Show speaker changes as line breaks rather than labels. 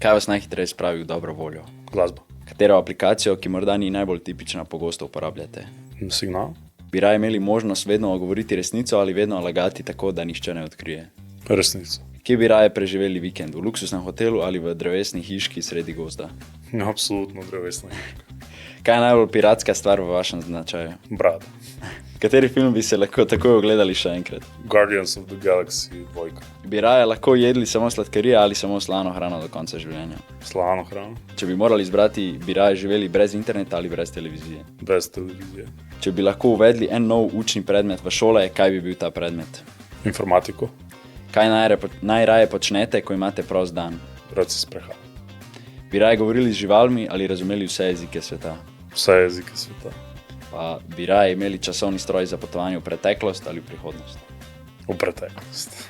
Kaj vas najhitreje spravi v dobro voljo?
Glasba.
Katero aplikacijo, ki morda ni najbolj tipična, pogosto uporabljate?
Signal.
Bi raje imeli možnost vedno govoriti resnico ali vedno lagati tako, da nihče ne odkrije?
Resnica.
Kje bi raje preživeli vikend? V luksusnem hotelu ali v drevesni hiški sredi gozda?
Absolutno drevesna hiška.
Kaj je najbolj piratska stvar v vašem značaju?
Brada.
Kateri film bi se lahko takoj ogledali še enkrat?
Guardians of the Galaxy 2.
Bi raje lahko jedli samo sladkarije ali samo slano hrano do konca življenja?
Slano hrano.
Če bi morali izbrati, bi raje živeli brez interneta ali brez televizije?
Brez televizije.
Če bi lahko uvedli en nov učni predmet v šole, kaj bi bil ta predmet?
Informatiko.
Kaj najraje počnete, ko imate prost dan?
Rad se sprehajam.
Bi raje govorili z živalmi ali razumeli vse jezike sveta?
Vse jezike sveta.
Pa bi raje imeli časovni stroj za potovanje v preteklost ali v prihodnost?
V preteklost.